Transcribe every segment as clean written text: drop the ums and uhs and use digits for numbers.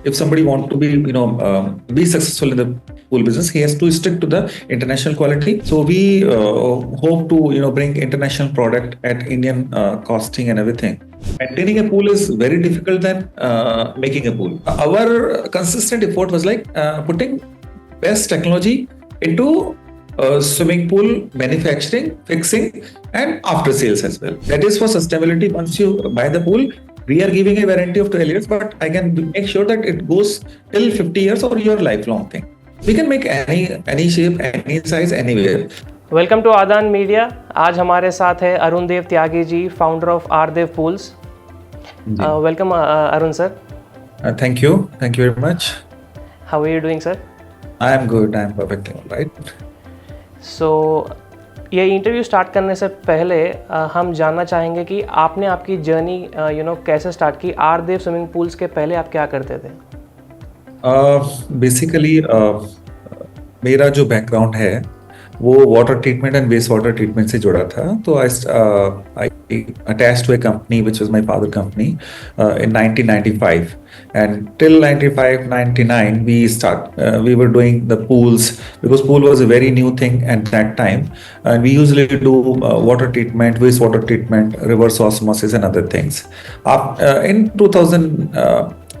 if somebody want to be successful in the pool business, he has to stick to the international quality. So we hope to bring international product at Indian costing and everything. Maintaining a pool is very difficult than making a pool. Our consistent effort was like putting best technology into swimming pool manufacturing, fixing, and after sales as well. That is for sustainability. Once you buy the pool, we are giving a warranty of 12 years, but I can make sure that it goes till 50 years or your lifelong thing. We can make any shape, any size, anywhere. Welcome to Adaan media. आज हमारे साथ है Arundev Tyagi ji, founder of Aardev pools. Welcome Arun sir. Thank you very much. How are you doing, sir? I am good. I am perfectly all right. So, ये interview start करने से पहले हम जानना चाहेंगे कि आपने आपकी जर्नी कैसे स्टार्ट की। आर्रदेव स्विमिंग पूल्स के पहले आप क्या करते थे? बेसिकली मेरा जो बैकग्राउंड है वो water treatment and waste water treatment से जुड़ा था। तो I attached to a company which was my father company in 1995 and till 95-99 we were doing the pools because pool was a very new thing at that time, and we usually do water treatment, waste water treatment, reverse osmosis and other things. In 2000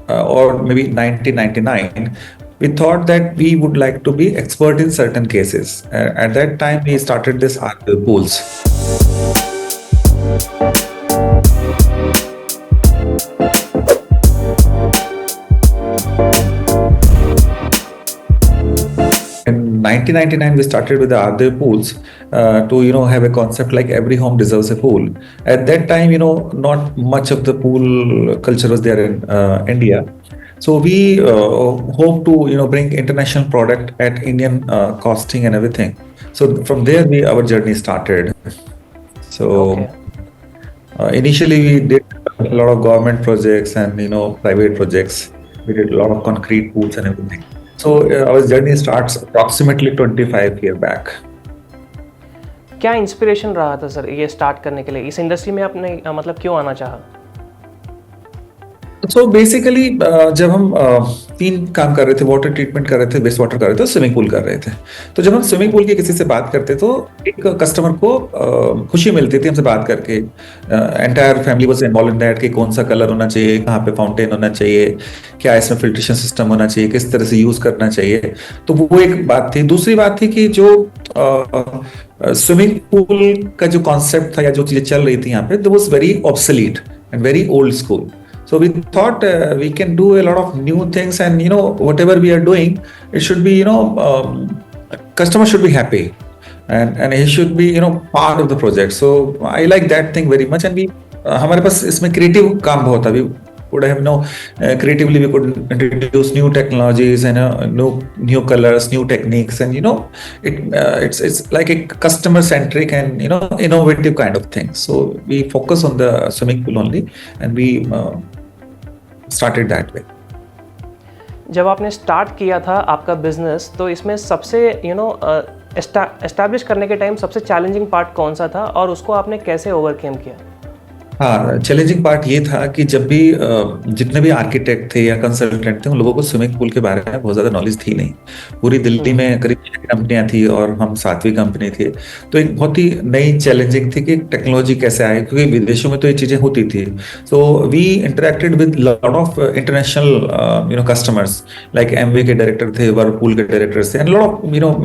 or maybe 1999, we thought that we would like to be expert in certain cases. At that time, we started this Arrdevpools. In 1999, we started with the Arrdevpools to have a concept like every home deserves a pool. At that time, not much of the pool culture was there in India. So we hope to bring international product at Indian costing and everything. So from there our journey started. So initially we did a lot of government projects and private projects. We did a lot of concrete pools and everything. So our journey starts approximately 25 years back. क्या inspiration रहा था sir ये start करने के लिए? इस industry में आपने मतलब क्यों आना चाहा? So basically जब हम तीन काम कर रहे थे, वाटर ट्रीटमेंट कर रहे थे, वेस्ट वाटर कर रहे थे, स्विमिंग पूल कर रहे थे। तो जब हम स्विमिंग पूल की किसी से बात करते तो एक कस्टमर को खुशी मिलती थी हमसे बात करके। Entire family was involve in that कि कौन सा कलर होना चाहिए, कहाँ पे फाउंटेन होना चाहिए, क्या इसमें फिल्ट्रेशन सिस्टम होना चाहिए, किस तरह से यूज करना चाहिए। तो वो एक बात थी। दूसरी बात थी कि जो स्विमिंग पूल का जो कॉन्सेप्ट था या जो चीजें चल रही थी यहाँ पे, that was very obsolete and very old school. So we thought we can do a lot of new things, and whatever we are doing, it should be customer should be happy, and he should be part of the project. So I like that thing very much, and we हमारे पास इसमें creative काम बहुत था. We would have creatively we could introduce new technologies and new colors, new techniques, and it's like a customer centric and innovative kind of thing. So we focus on the swimming pool only, and we started that way. जब आपने start किया था आपका business, तो इसमें सबसे establish करने के टाइम सबसे चैलेंजिंग पार्ट कौन सा था और उसको आपने कैसे ओवरकम किया? हाँ, चैलेंजिंग पार्ट ये था कि जब भी जितने भी आर्किटेक्ट थे या कंसल्टेंट थे, उन लोगों को स्विमिंग पूल के बारे में बहुत ज़्यादा नॉलेज थी नहीं। पूरी दिल्ली में करीब 6 कंपनियां थी और हम 7वीं कंपनी थी। तो एक बहुत ही नई चैलेंजिंग थी कि टेक्नोलॉजी कैसे आए, क्योंकि विदेशों में तो ये चीज़ें होती थी। So we interacted with lot of international customers, like Amway के डायरेक्टर थे, वर्लपूल के डायरेक्टर्स थे, and lot of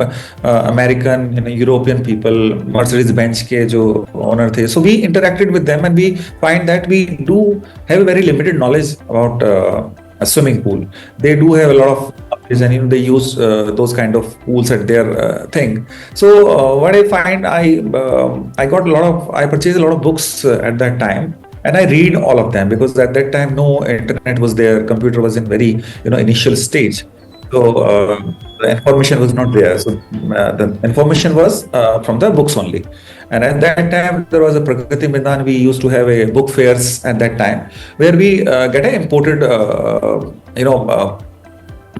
American European people, Mercedes Benz के जो ओनर थे। So we interacted with them, and we find that we do have a very limited knowledge about a swimming pool. They do have a lot of knowledge, and they use those kind of pools at their thing. So what I find, I purchased a lot of books at that time, and I read all of them because at that time no internet was there, computer was in very initial stage. So the information was not there. So the information was from the books only. And at that time, there was a Pragati Maidan. We used to have a book fairs at that time, where we get imported,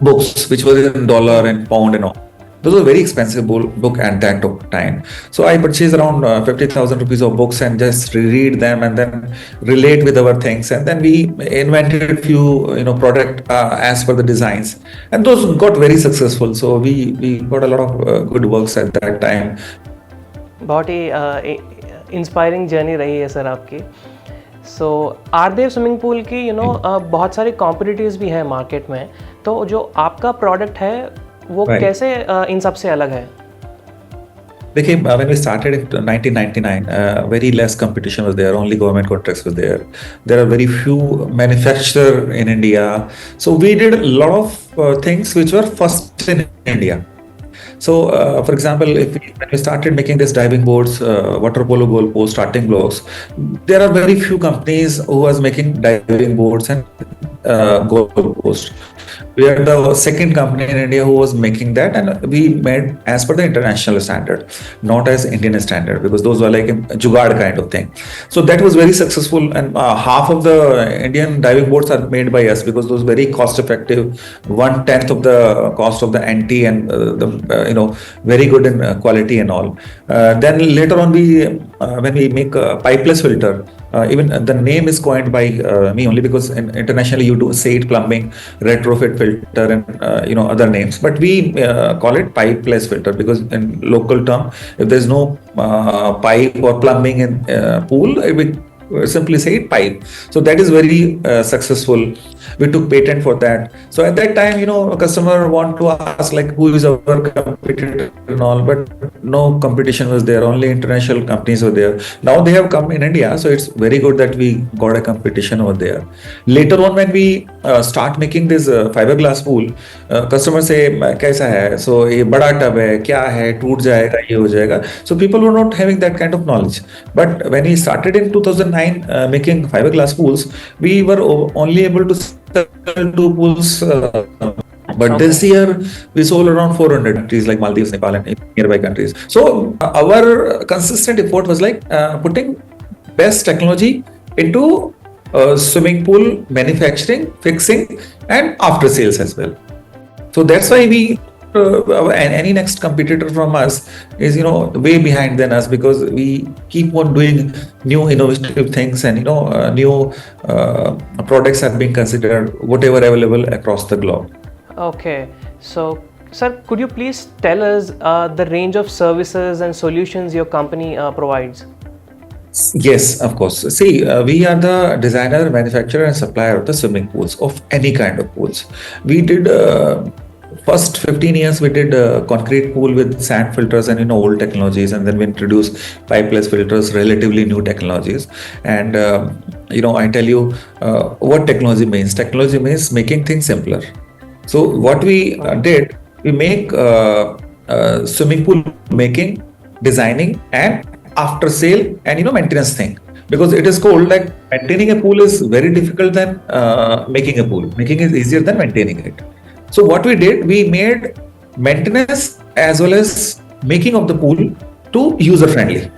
books which was in dollar and pound and all. Those were very expensive book at that time. So I purchased around 50,000 rupees of books and just reread them and then relate with our things. And then we invented few, product as per the designs, and those got very successful. So we got a lot of good works at that time. बहुत ही inspiring journey रही है sir आपकी. सो आरदेव swimming pool की बहुत सारी competitives भी हैं market में, तो जो आपका प्रोडक्ट है वो कैसे इन सब से अलग है? देखिए, when we started in 1999, very less competition was there. Only government contracts were there. There are very few manufacturer in India. So we did a lot of things which were first in India. So, for example, when we started making these diving boards, water polo goal post, starting blocks, there are very few companies who was making diving boards and goal post. We are the second company in India who was making that, and we made as per the international standard, not as Indian standard, because those were like a jugaad kind of thing. So that was very successful, and half of the Indian diving boards are made by us because those very cost effective, 1/10 of the cost of the NT, and the very good in quality and all. Then later on, when we make a pipeless filter. Even the name is coined by me only, because internationally you do say it plumbing, retrofit filter, and other names. But we call it pipeless filter because in local term, if there's no pipe or plumbing in pool, we simply say it pipe. So that is very successful. We took patent for that. So at that time, a customer want to ask like who is our competitor and all, but no competition was there. Only international companies were there. Now they have come in India, so it's very good that we got a competition over there. Later on, when we start making this fiberglass pool, customers say कैसा है? So ये बड़ा tub है, क्या है? टूट जाएगा, ये हो जाएगा. So people were not having that kind of knowledge. But when we started in 2009 making fiberglass pools, we were only able to sell 2 pools. But this year we sold around 400 countries like Maldives, Nepal, and nearby countries. So our consistent effort was like putting best technology into swimming pool manufacturing, fixing, and after sales as well. So that's why we and any next competitor from us is way behind than us, because we keep on doing new innovative things, and new products are being considered whatever available across the globe. Okay, so sir, could you please tell us the range of services and solutions your company provides? Yes, of course. See, we are the designer, manufacturer, and supplier of the swimming pools, of any kind of pools. We did first 15 years we did concrete pool with sand filters and old technologies, and then we introduced pipeless filters, relatively new technologies. And I tell you what technology means. Technology means making things simpler. So what we did, we make swimming pool making, designing, and after sale and maintenance thing. Because it is called like maintaining a pool is very difficult than making a pool. Making is easier than maintaining it. So what we did, we made maintenance as well as making of the pool to user friendly.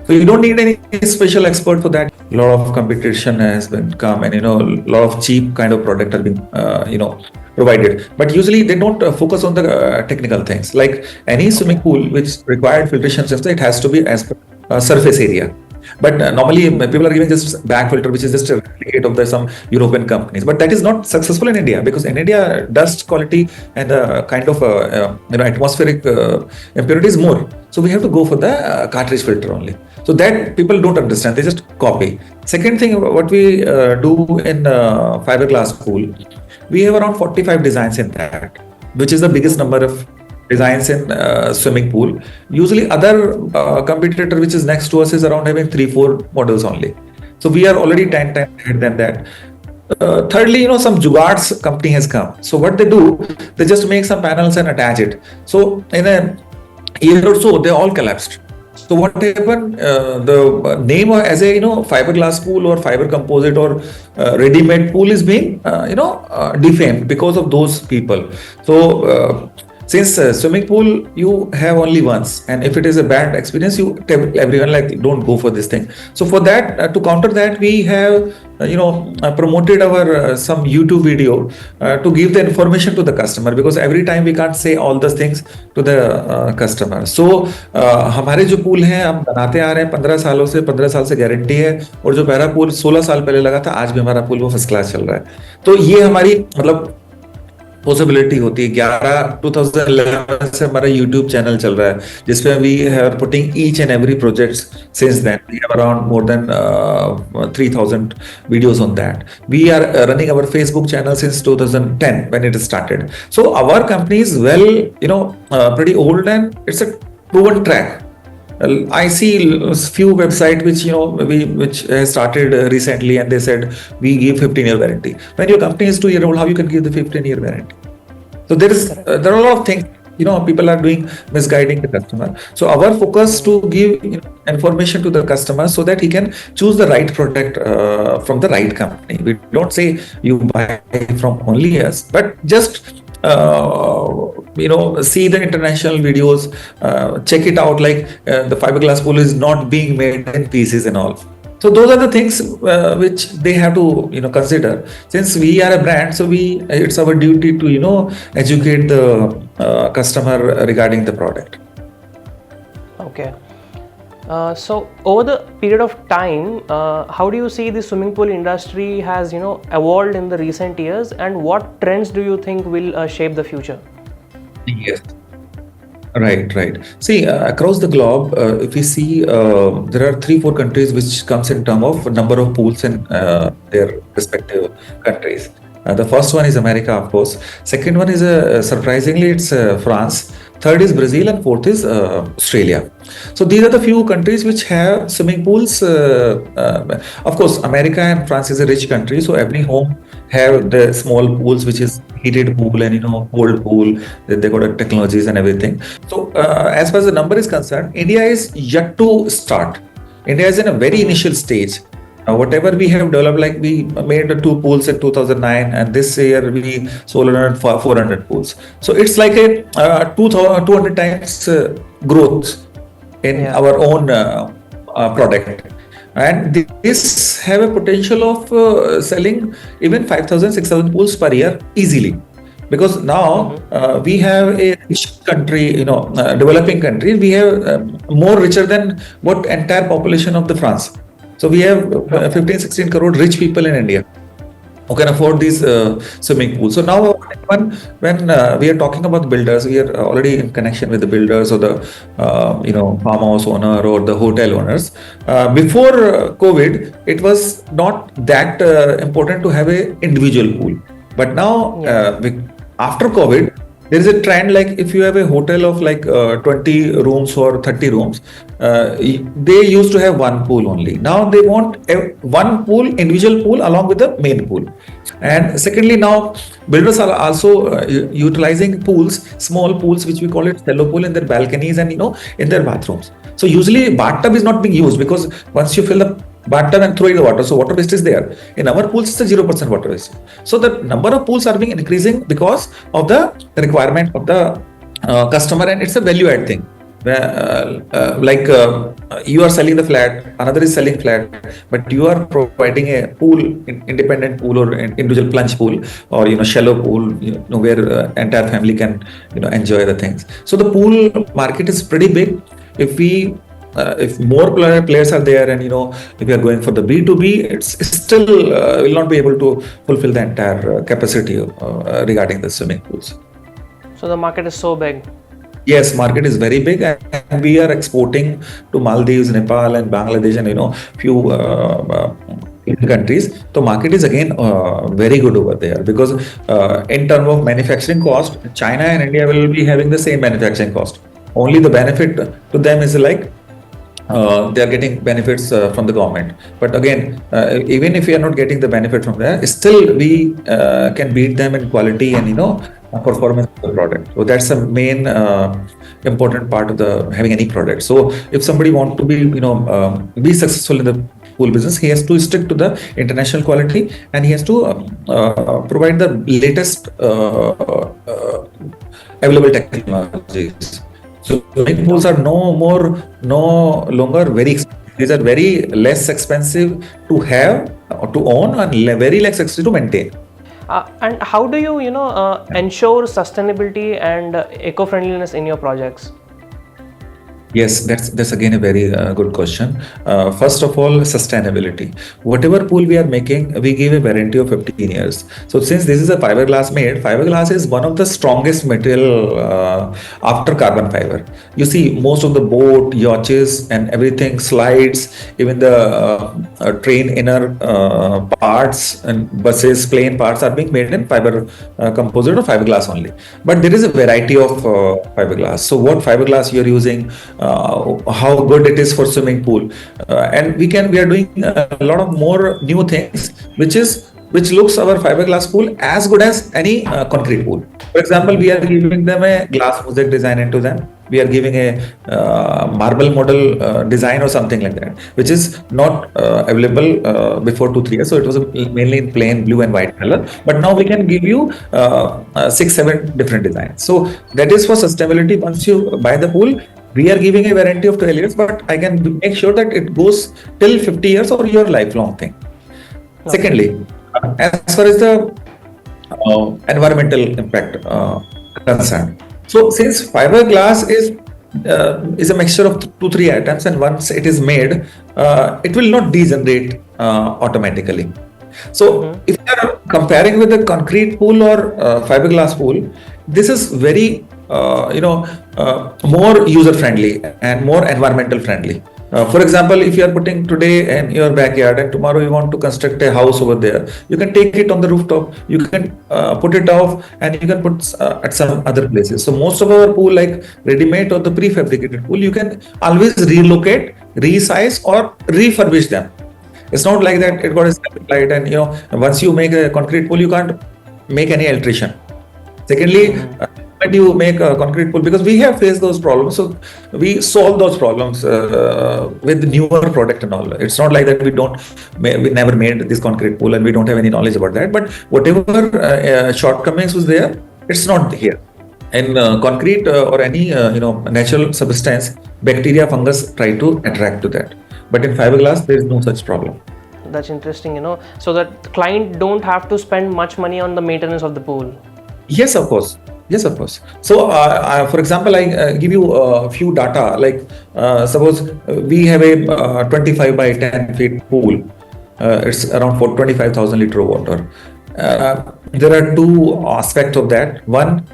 So you don't need any special expert for that. A lot of competition has been come, and a lot of cheap kind of product has been provided. But usually they don't focus on the technical things. Like any swimming pool which required filtration system, it has to be as per surface area. But normally people are giving just bag filter, which is just a replicate of some European companies. But that is not successful in India, because in India dust quality and kind of atmospheric impurity is more. So we have to go for the cartridge filter only. So that people don't understand, they just copy. Second thing, what we do in fiberglass pool, we have around 45 designs in that, which is the biggest number of designs in swimming pool. Usually other competitor which is next to us is around having 3-4 models only. So we are already 10 times ahead than that. Thirdly, some Jugaads company has come. So what they do, they just make some panels and attach it. So in a year or so, they all collapsed. So what happened? The name as a fiberglass pool or fiber composite or ready-made pool is being defamed because of those people. So Since swimming pool you have only once, and if it is a bad experience, you tell everyone like don't go for this thing. So for that, to counter that, we have promoted our some YouTube video to give the information to the customer, because every time we can't say all those things to the customer. So हमारे जो pool हैं हम बनाते आ रहे हैं 15 साल से guarantee है, और जो पहला पूल 16 साल पहले लगा था, आज भी हमारा पूल वो फर्स्ट क्लास चल रहा है. तो ये हमारी मतलब पॉसिबिलिटी होती है. 2011 से हमारा यूट्यूब चैनल चल रहा है, जिसपे we have putting each and every project since then. We have around more than 3000 videos on that. We are running our Facebook channel since 2010 when it started. So our company is well pretty old, and it's a proven track. I see few website which has started recently, and they said we give 15-year warranty. When your company is 2 year old, how you can give the 15-year warranty? So there are a lot of things people are doing, misguiding the customer. So our focus to give information to the customer so that he can choose the right product from the right company. We don't say you buy from only us, but just see the international videos, check it out, like the fiberglass pool is not being made in pieces and all. So those are the things which they have to consider. Since we are a brand, so it's our duty to educate the customer regarding the product. Okay. So over the period of time, how do you see the swimming pool industry has evolved in the recent years, and what trends do you think will shape the future? Yes. Right. See, across the globe, if we see, there are 3-4 countries which comes in terms of number of pools in their respective countries. The first one is America, of course. Second one is surprisingly it's France. Third is Brazil, and fourth is Australia. So these are the few countries which have swimming pools. Of course, America and France is a rich country, so every home have the small pools, which is heated pool and cold pool. They got technologies and everything. So as far as the number is concerned, India is yet to start. India is in a very initial stage. Whatever we have developed, like we made 2 pools in 2009, and this year we sold around 400 pools. So it's like a 200 times growth in our own product. And this have a potential of selling even 5,000, 6,000 pools per year easily. Because now we have a rich country, developing country. We have more richer than what entire population of the France. So we have 15-16 crore rich people in India who can afford these swimming pools. So now when we are talking about builders, we are already in connection with the builders or the farmhouse owner or the hotel owners. Before COVID, it was not that important to have a individual pool. But now after COVID, there is a trend, like if you have a hotel of like 20 rooms or 30 rooms, they used to have one pool only. Now they want one pool, individual pool along with the main pool. And secondly, now builders are also utilizing pools, small pools, which we call it cello pool, in their balconies and in their bathrooms. So usually bathtub is not being used, because once you fill the bathtub and throw in the water, so water waste is there. In our pools, it's a 0% water waste. So the number of pools are being increasing because of the requirement of the customer, and it's a value add thing. You are selling the flat, another is selling flat, but you are providing a pool, independent pool or individual plunge pool, or shallow pool, where entire family can enjoy the things. So the pool market is pretty big. If more players are there, and if you are going for the B2B, it's still will not be able to fulfill the entire capacity regarding the swimming pools. So the market is so big. Yes, market is very big, and we are exporting to Maldives, Nepal, and Bangladesh, and few countries. So market is again very good over there, because in terms of manufacturing cost, China and India will be having the same manufacturing cost. Only the benefit to them is like they are getting benefits from the government. But again, even if we are not getting the benefit from there, still we can beat them in quality and performance of the product. So that's the main important part of the having any product. So if somebody want to be successful in the pool business, he has to stick to the international quality, and he has to provide the latest available technologies. So swimming pools are no longer very expensive. These are very less expensive to have or to own, and very less expensive to maintain. And how do you, ensure sustainability and eco-friendliness in your projects? Yes, that's again a very good question. First of all, sustainability. Whatever pool we are making, we give a warranty of 15 years. So since this is a fiberglass made, fiberglass is one of the strongest material after carbon fiber. You see, most of the boat, yachts, and everything, slides, even the train inner parts and buses, plane parts are being made in fiber composite or fiberglass only. But there is a variety of fiberglass. So what fiberglass you are using? How good it is for swimming pool, and we are doing a lot of more new things, which looks our fiberglass pool as good as any concrete pool. For example, we are giving them a glass mosaic design into them. We are giving a marble model design or something like that, which is not available before 2-3 years. So it was mainly in plain blue and white color, but now we can give you 6-7 different designs. So that is for sustainability. Once you buy the pool, we are giving a warranty of 12 years, but I can make sure that it goes till 50 years or your lifelong thing. Okay. Secondly, as far as the environmental impact concerned, so since fiberglass is a mixture of 2-3 atoms, and once it is made, it will not degenerate automatically. So if you are comparing with the concrete pool or fiberglass pool, this is very more user friendly and more environmental friendly. For example, if you are putting today in your backyard and tomorrow you want to construct a house over there, you can take it on the rooftop, you can put it off, and you can put at some other places. So most of our pool, like ready-made or the prefabricated pool, you can always relocate, resize, or refurbish them. It's not like that it got a light, and once you make a concrete pool, you can't make any alteration. Secondly, when you make a concrete pool, because we have faced those problems, so we solve those problems with the newer product and all. It's not like that we never made this concrete pool and we don't have any knowledge about that. But whatever shortcomings was there, it's not here. In concrete or any natural substance, bacteria, fungus try to attract to that. But in fiberglass, there is no such problem. That's interesting, so that the client don't have to spend much money on the maintenance of the pool. Yes, of course. So, for example, I give you a few data. Like, suppose we have a 25 by 10 feet pool. It's around 25,000 liter of water. There are two aspects of that. One,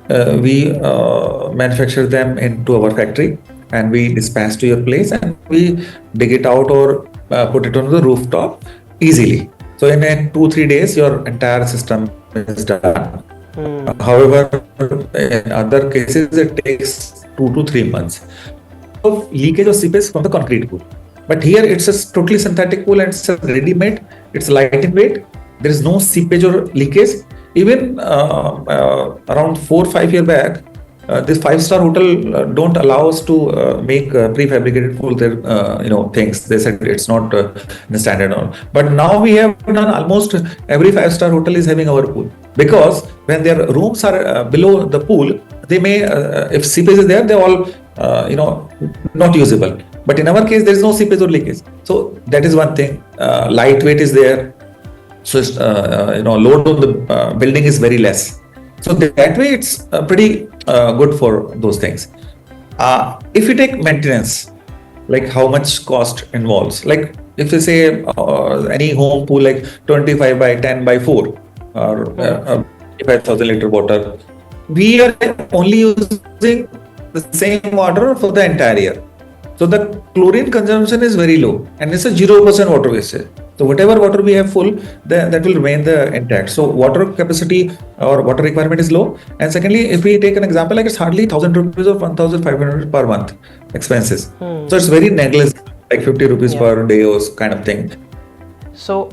we manufacture them into our factory, and we dispatch to your place, and we dig it out or put it on the rooftop easily. So in 2-3 days, your entire system is done. However, in other cases, it takes 2 to 3 months. So leakage or seepage from the concrete pool. But here it's a totally synthetic pool, and it's a ready-made. It's light in weight. There is no seepage or leakage. Even around 4-5 years back, this 5-star hotel don't allow us to make prefabricated pool. Their things. They said it's not the standard on. But now we have done almost every 5-star hotel is having our pool, because when their rooms are below the pool, they may if seepage is there, they all not usable. But in our case, there is no seepage or leakage. So that is one thing. Lightweight is there. So load on the building is very less. So that way it's pretty good for those things. If you take maintenance, like how much cost involves, like if you say any home pool like 25 by 10 by 4 or 5,000 liter water, we are only using the same water for the entire year. So the chlorine consumption is very low, and it's a 0% water wastage. So whatever water we have full, that will remain intact. So water capacity or water requirement is low. And secondly, if we take an example, like it's hardly 1,000 rupees or 1,500 per month expenses. So it's very negligible, like 50 rupees per day or kind of thing. So,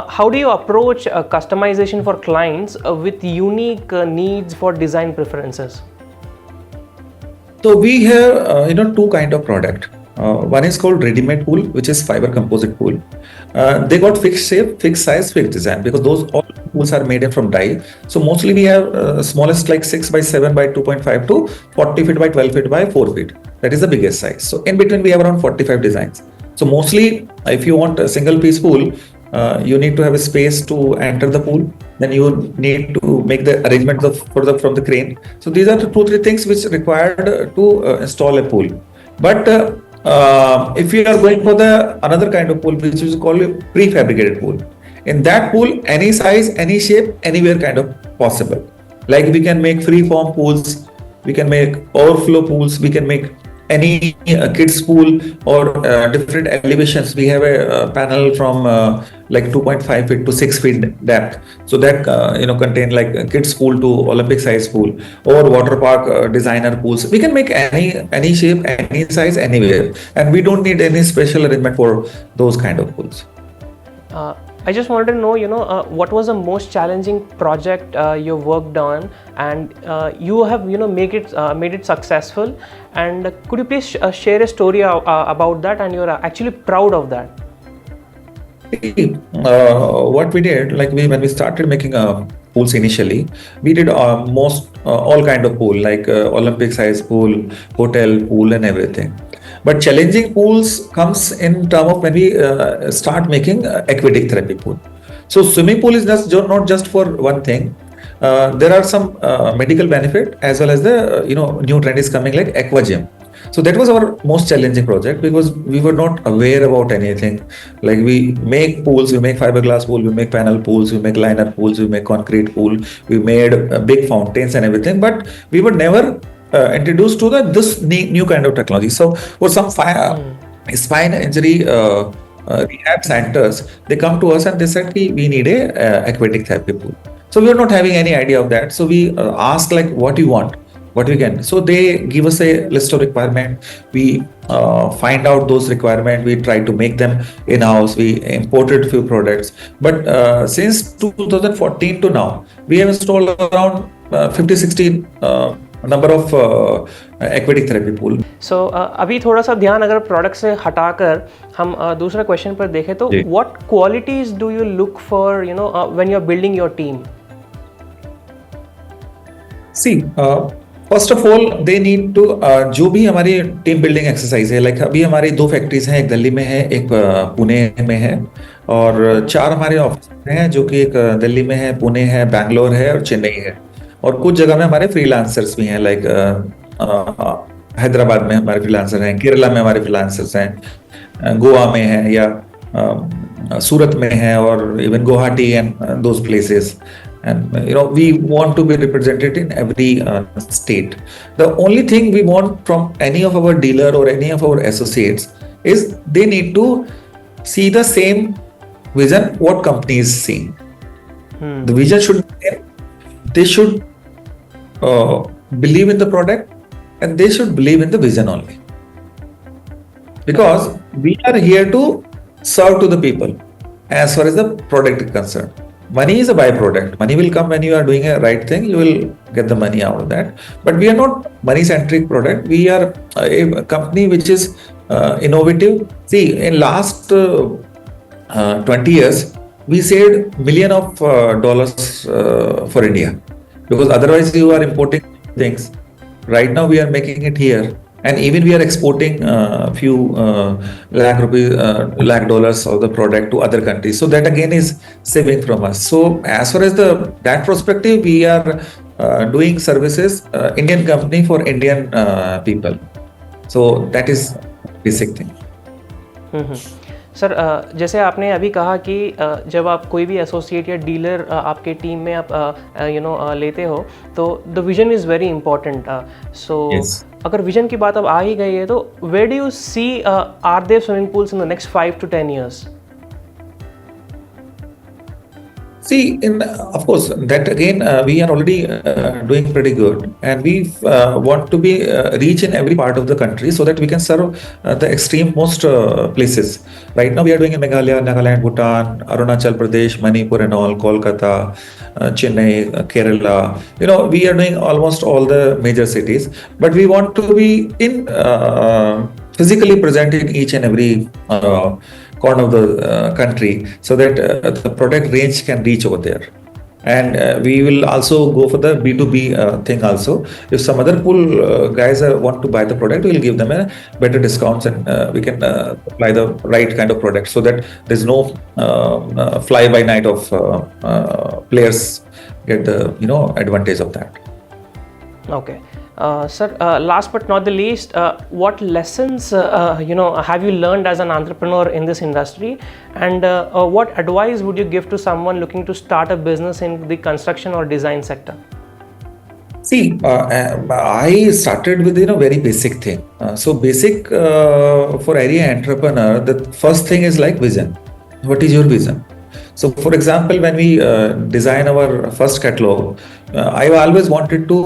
how do you approach customization for clients with unique needs for design preferences? So we have, two kind of product. One is called readymade pool, which is fiber composite pool. They got fixed shape, fixed size, fixed design, because those all pools are made from dye. So mostly we have smallest like 6 by 7 by 2.5 to 40 feet by 12 feet by 4 feet. That is the biggest size. So in between we have around 45 designs. So mostly if you want a single piece pool, you need to have a space to enter the pool. Then you need to make the arrangement from the crane. So these are the 2-3 things which required to install a pool. But if you are going for the another kind of pool, which is called a prefabricated pool, in that pool, any size, any shape, anywhere kind of possible. Like we can make free form pools, we can make overflow pools, we can make any kids pool or different elevations. We have a panel from like 2.5 feet to 6 feet depth. So that contain like a kids pool to Olympic size pool or water park designer pools. We can make any shape, any size, anywhere, and we don't need any special arrangement for those kind of pools. I just wanted to know, what was the most challenging project you worked on, and you have, made it successful. And could you please share a story about that, and you're actually proud of that? What we did, like when we started making pools initially, we did all kind of pool, like Olympic size pool, hotel pool, and everything. But challenging pools comes in terms of when we start making aquatic therapy pool. So swimming pool is not just for one thing. There are some medical benefit, as well as the new trend is coming like aqua gym. So that was our most challenging project, because we were not aware about anything. Like we make pools, we make fiberglass pool, we make panel pools, we make liner pools, we make concrete pool, we made big fountains and everything, but we were never introduced to this new kind of technology. So for some spine injury rehab centers, they come to us and they said we need a aquatic therapy pool. So we were not having any idea of that. So we asked like, what do you want? What we can. So they give us a list of requirement. We find out those requirements. We try to make them in-house. We imported few products. But since 2014 to now, we have installed around 50-60 number of aquatic therapy pool. So अभी थोड़ा सा ध्यान अगर product से हटाकर हम दूसरा question पर देखें तो what qualities do you look for when you're building your team? See, first of all they need to जो भी हमारी टीम बिल्डिंग एक्सरसाइज है, लाइक अभी हमारी 2 फैक्ट्रीज हैं, एक दिल्ली में है, एक पुणे में है, और 4 हमारे ऑफिस हैं, जो कि एक दिल्ली में है, पुणे है, बैंगलोर है और चेन्नई है, और कुछ जगह में हमारे फ्रीलांसर्स भी हैं, लाइक हैदराबाद में हमारे फ्रीलांसर हैं, केरला में हमारे फ्रीलांसर्स हैं, गोवा में है, या सूरत में है, और even Guwahati and those places. And we want to be represented in every state. The only thing we want from any of our dealer or any of our associates is they need to see the same vision what company is seeing. The vision should be there. They should believe in the product, and they should believe in the vision only. Because we are here to serve to the people as far as the product is concerned. Money is a byproduct. Money will come when you are doing a right thing. You will get the money out of that. But we are not money-centric product. We are a company which is innovative. See, in last 20 years, we saved million of dollars for India, because otherwise you are importing things. Right now we are making it here. And even we are exporting few lakh dollars of the product to other countries. So that again is saving from us. So as far as that perspective, we are doing services, Indian company for Indian people. So that is basic thing. Sir, जैसे आपने अभी कहा कि जब आप कोई भी associate या डीलर आपके टीम में आप लेते हो, तो the vision is very important. So अगर विजन की बात अब आ ही गई है, तो where do you see Aardev swimming pools in the next 5 to 10 years? See, of course, that again, we are already doing pretty good, and we want to be reach in every part of the country so that we can serve the extreme most places. Right now, we are doing in Meghalaya, Nagaland, Bhutan, Arunachal Pradesh, Manipur, and all, Kolkata, Chennai, Kerala. We are doing almost all the major cities, but we want to be in physically present in each and every corner of the country, so that the product range can reach over there. And we will also go for the B2B thing also. If some other pool guys want to buy the product, we'll give them a better discounts, and we can apply the right kind of product, so that there's no fly by night of players get the advantage of that. Okay. Sir, last but not the least, what lessons have you learned as an entrepreneur in this industry, and what advice would you give to someone looking to start a business in the construction or design sector? See, I started with very basic thing. So basic for any entrepreneur, the first thing is like vision. What is your vision? So, for example, when we design our first catalog, I always wanted to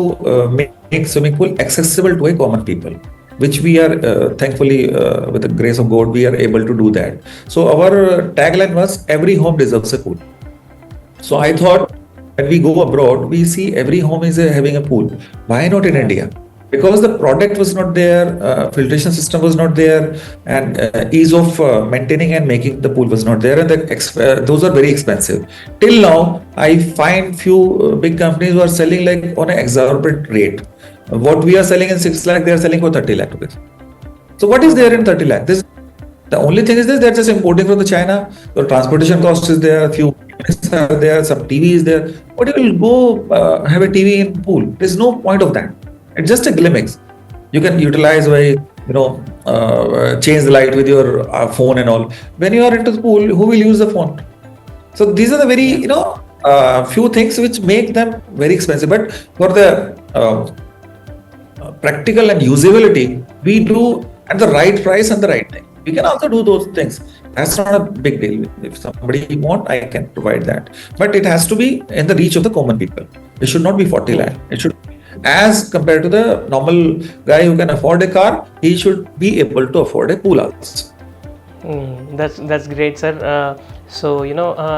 make swimming pool accessible to a common people, which we are thankfully, with the grace of God, we are able to do that. So our tagline was, every home deserves a pool. So I thought, when we go abroad, we see every home is having a pool. Why not in India? Because the product was not there, filtration system was not there, and ease of maintaining and making the pool was not there, and those are very expensive. Till now, I find few big companies who are selling like on an exorbitant rate. What we are selling in 6 lakh, they are selling for 30 lakh rupees. So what is there in 30 lakh? The only thing is this, they're just importing from the China. The transportation cost is there, few units are there, some TV is there. But you will go have a TV in pool. There's no point of that. It's just a gimmicks. You can utilize by change the light with your phone and all. When you are into the pool, who will use the phone? So these are the very few things which make them very expensive. But for the practical and usability, we do at the right price and the right time. We can also do those things. That's not a big deal. If somebody want, I can provide that. But it has to be in the reach of the common people. It should not be 40 lakh. It should, as compared to the normal guy who can afford a car, he should be able to afford a pool also. That's great, sir. So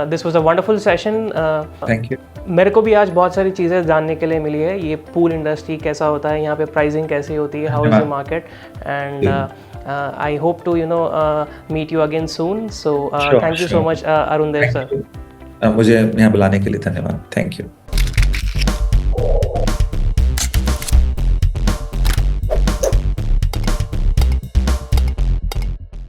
this was a wonderful session. Thank you. मेरे को भी आज बहुत सारी चीज़ें जानने के लिए मिली है. ये पूल इंडस्ट्री कैसा होता है, यहाँ पे प्राइसिंग कैसी होती है, how is the market, and I hope to meet you again soon. So thank you so much, Arrdevpools sir. मुझे यहाँ बुलाने के लिए धन्यवाद. Thank you.